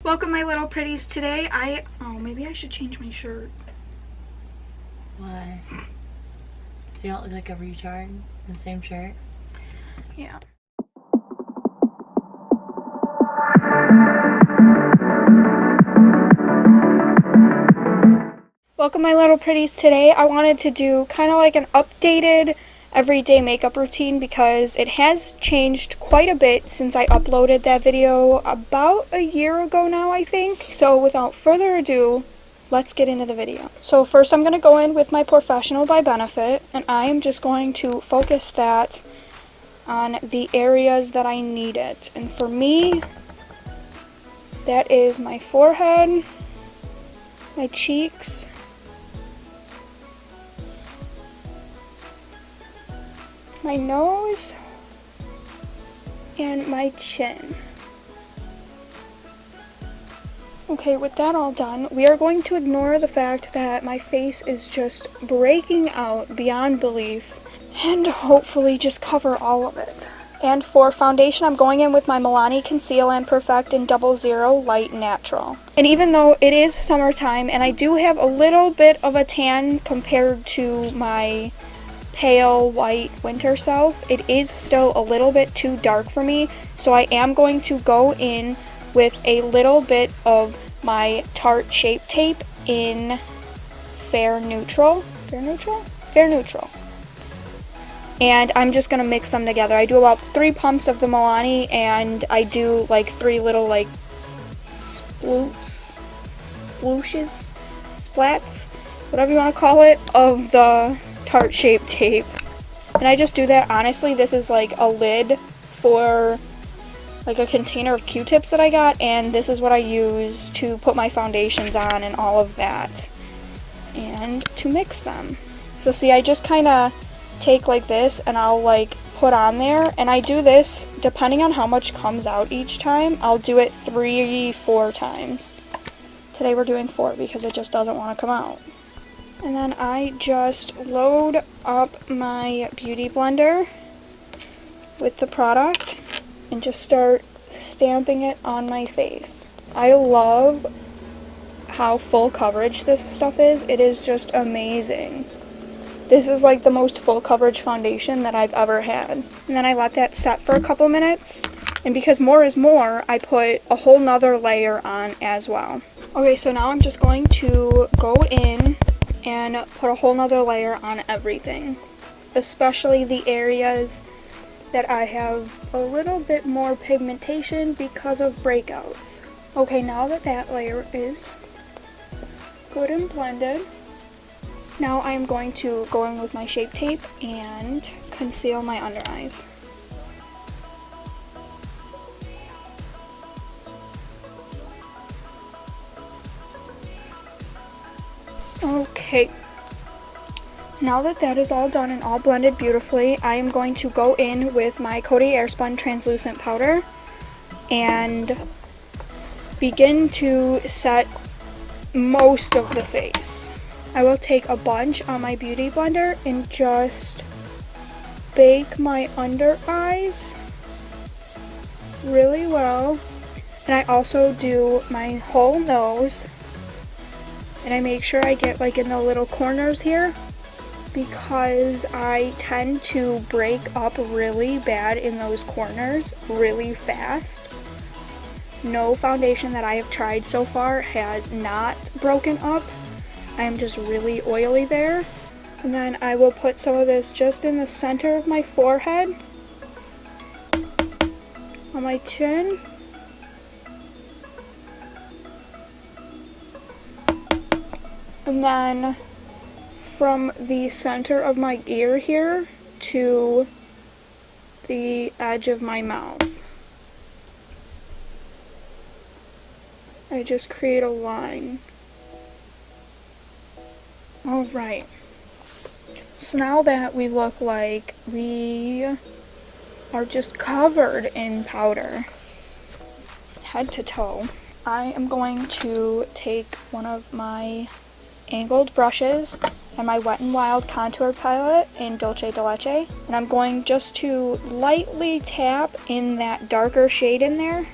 Welcome my little pretties. Today maybe I should change my shirt. Why? So you don't look like a retard in the same shirt? Yeah. Welcome my little pretties. Today I wanted to do kind of like an updated everyday makeup routine because it has changed quite a bit since I uploaded that video about a year ago now, I think. So without further ado, let's get into the video. So first I'm going to go in with my Porefessional by Benefit, and I am just going to focus that on the areas that I need it. And for me, that is my forehead, my cheeks, my nose, and my chin. Okay, with that all done, we are going to ignore the fact that my face is just breaking out beyond belief and hopefully just cover all of it. And for foundation, I'm going in with my Milani Conceal and Perfect in 00 Light Natural. And even though it is summertime and I do have a little bit of a tan compared to my pale white winter self, it is still a little bit too dark for me, so I am going to go in with a little bit of my Tarte Shape Tape in Fair Neutral, and I'm just going to mix them together. I do about 3 pumps of the Milani, and I do like 3 little like splooshes, splats, whatever you want to call it, of the Tarte Shape Tape. And I just do that. Honestly, this is like a lid for like a container of Q-tips that I got, and this is what I use to put my foundations on and all of that, and to mix them. So see, I just kind of take like this and I'll like put on there, and I do this depending on how much comes out each time. I'll do it 3-4 times. Today we're doing 4 because it just doesn't want to come out. And then I just load up my beauty blender with the product and just start stamping it on my face. I love how full coverage this stuff is. It is just amazing. This is like the most full coverage foundation that I've ever had. And then I let that set for a couple minutes. And because more is more, I put a whole nother layer on as well. Okay, so now I'm just going to go in and put a whole nother layer on everything, especially the areas that I have a little bit more pigmentation because of breakouts. Okay, now that that layer is good and blended, now I'm going to go in with my Shape Tape and conceal my under eyes. Okay, now that that is all done and all blended beautifully, I am going to go in with my Coty Airspun translucent powder and begin to set most of the face. I will take a bunch on my beauty blender and just bake my under eyes really well. And I also do my whole nose. And I make sure I get like in the little corners here because I tend to break up really bad in those corners really fast. No foundation that I have tried so far has not broken up. I am just really oily there. And then I will put some of this just in the center of my forehead, on my chin, and then from the center of my ear here to the edge of my mouth, I just create a line. Alright, so now that we look like we are just covered in powder, head to toe, I am going to take one of my angled brushes and my Wet n Wild contour palette in Dulce de Leche, and I'm going just to lightly tap in that darker shade in there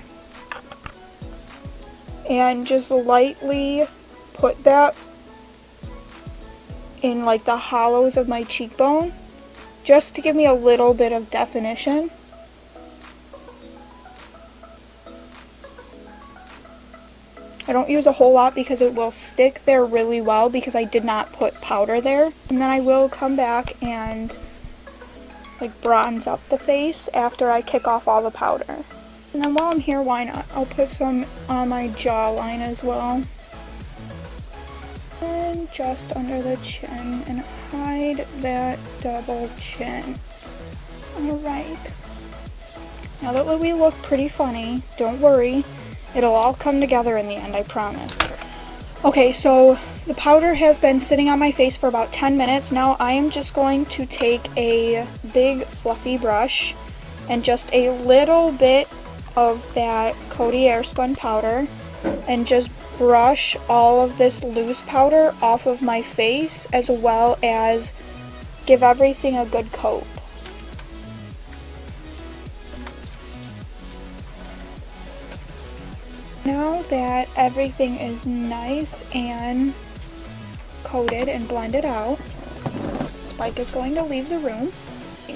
and just lightly put that in like the hollows of my cheekbone, just to give me a little bit of definition. I don't use a whole lot because it will stick there really well because I did not put powder there. And then I will come back and like bronze up the face after I kick off all the powder. And then while I'm here, why not? I'll put some on my jawline as well. And just under the chin and hide that double chin. Alright. Now that we look pretty funny, don't worry. It'll all come together in the end, I promise. Okay, so the powder has been sitting on my face for about 10 minutes. Now I am just going to take a big fluffy brush and just a little bit of that Coty Airspun powder and just brush all of this loose powder off of my face, as well as give everything a good coat. Now that everything is nice and coated and blended out, Spike is going to leave the room.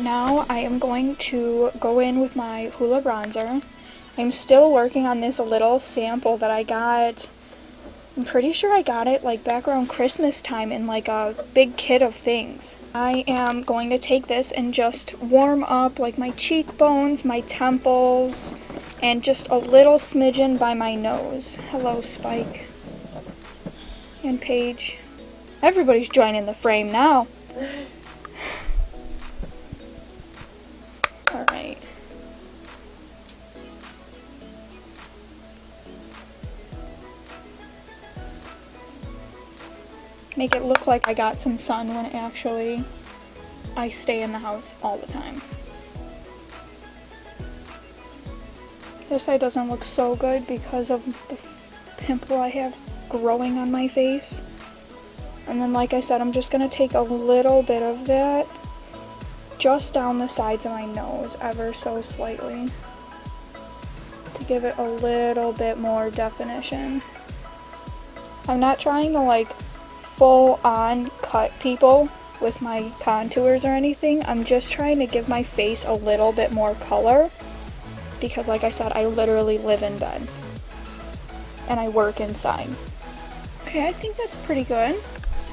Now I am going to go in with my Hoola bronzer. I'm still working on this little sample that I got. I'm pretty sure I got it like back around Christmas time in like a big kit of things. I am going to take this and just warm up like my cheekbones, my temples, and just a little smidgen by my nose. Hello, Spike. And Paige. Everybody's joining the frame now. Alright. Make it look like I got some sun when actually I stay in the house all the time. This side doesn't look so good because of the pimple I have growing on my face. And then like I said, I'm just going to take a little bit of that just down the sides of my nose ever so slightly to give it a little bit more definition. I'm not trying to like full on cut people with my contours or anything. I'm just trying to give my face a little bit more color. Because like I said, I literally live in bed. And I work inside. Okay, I think that's pretty good.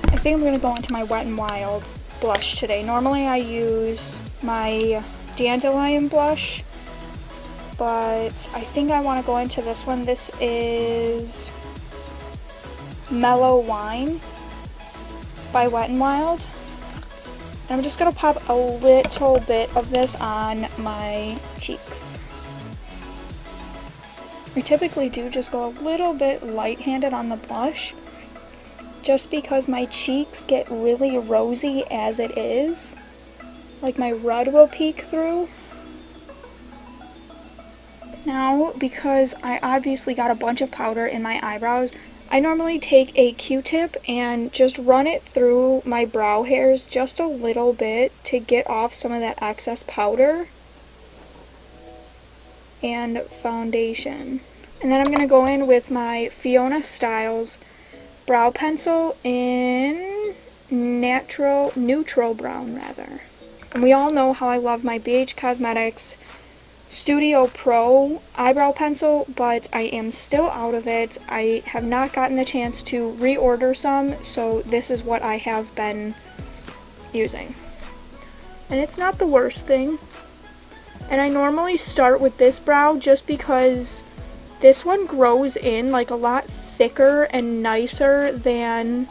I think I'm going to go into my Wet n Wild blush today. Normally I use my Dandelion blush. But I think I want to go into this one. This is Mellow Wine by Wet n Wild. And I'm just going to pop a little bit of this on my cheeks. I typically do just go a little bit light-handed on the blush, just because my cheeks get really rosy as it is. Like my red will peek through. Now, because I obviously got a bunch of powder in my eyebrows, I normally take a Q-tip and just run it through my brow hairs just a little bit to get off some of that excess powder and foundation. And then I'm going to go in with my Fiona Stiles brow pencil in neutral brown rather. And we all know how I love my BH Cosmetics Studio Pro eyebrow pencil, but I am still out of it. I have not gotten the chance to reorder some, so this is what I have been using. And it's not the worst thing. And I normally start with this brow just because this one grows in like a lot thicker and nicer than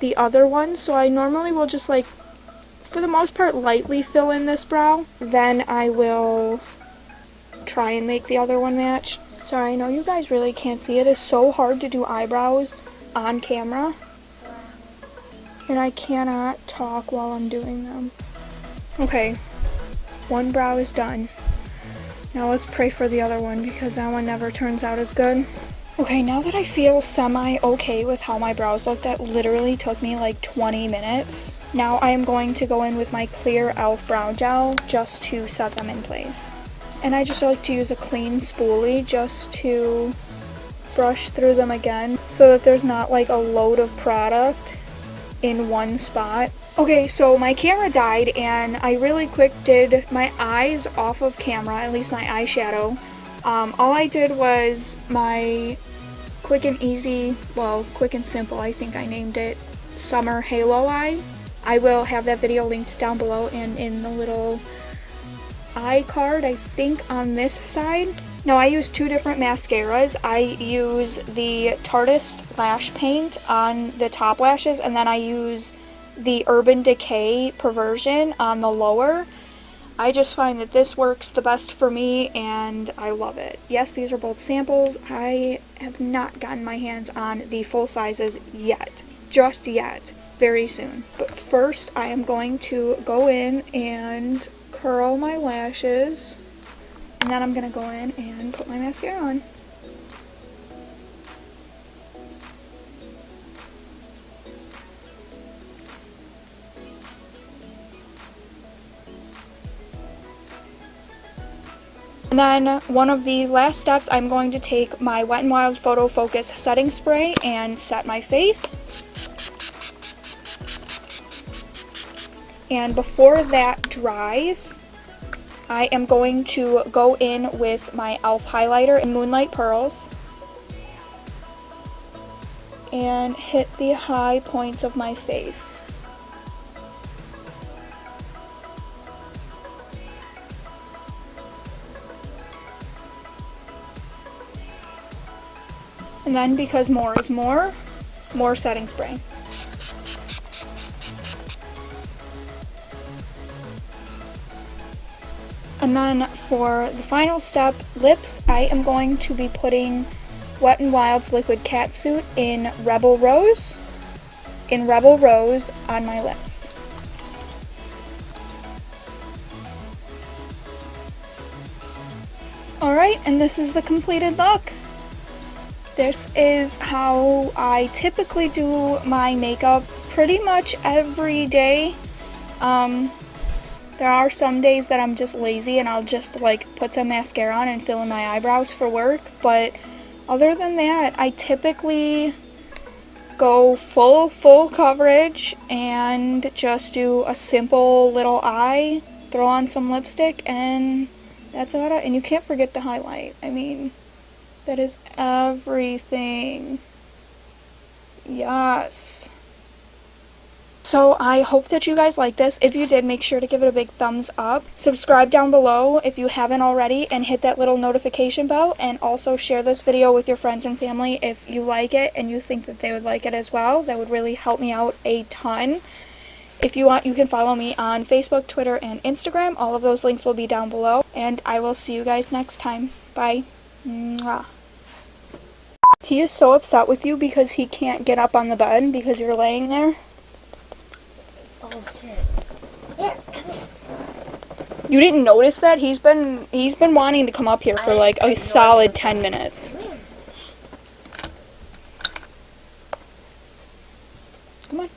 the other one. So I normally will just like, for the most part, lightly fill in this brow. Then I will try and make the other one match. Sorry, I know you guys really can't see it. It's so hard to do eyebrows on camera. And I cannot talk while I'm doing them. Okay, one brow is done. Now let's pray for the other one because that one never turns out as good. Okay, now that I feel semi-okay with how my brows look, that literally took me like 20 minutes. Now I am going to go in with my clear e.l.f. brow gel just to set them in place. And I just like to use a clean spoolie just to brush through them again so that there's not like a load of product in one spot. Okay, so my camera died and I really quick did my eyes off of camera, at least my eyeshadow. All I did was my quick and easy, well, quick and simple, I think I named it, Summer Halo Eye. I will have that video linked down below and in the little eye card, I think on this side. Now I use two different mascaras. I use the Tartiest Lash Paint on the top lashes, and then I use the Urban Decay Perversion on the lower. I just find that this works the best for me and I love it. Yes, these are both samples. I have not gotten my hands on the full sizes yet. Just yet. Very soon. But first I am going to go in and curl my lashes. And then I'm going to go in and put my mascara on. And then one of the last steps, I'm going to take my Wet n Wild Photo Focus setting spray and set my face. And before that dries, I am going to go in with my e.l.f. highlighter in Moonlight Pearls and hit the high points of my face. And then, because more is more setting spray. And then for the final step, lips, I am going to be putting Wet n Wild's Liquid Catsuit in Rebel Rose on my lips. Alright, and this is the completed look. This is how I typically do my makeup pretty much every day. There are some days that I'm just lazy and I'll just like put some mascara on and fill in my eyebrows for work, but other than that, I typically go full coverage and just do a simple little eye, throw on some lipstick, and that's about it. And you can't forget the highlight. I mean, that is everything. Yes. So I hope that you guys like this. If you did, make sure to give it a big thumbs up. Subscribe down below if you haven't already, and hit that little notification bell. And also share this video with your friends and family if you like it and you think that they would like it as well. That would really help me out a ton. If you want, you can follow me on Facebook, Twitter, and Instagram. All of those links will be down below. And I will see you guys next time. Bye. Mwah. He is so upset with you because he can't get up on the bed because you're laying there. Oh shit. Yeah, come here. You didn't notice that? He's been wanting to come up here for like a solid 10 minutes. Come on.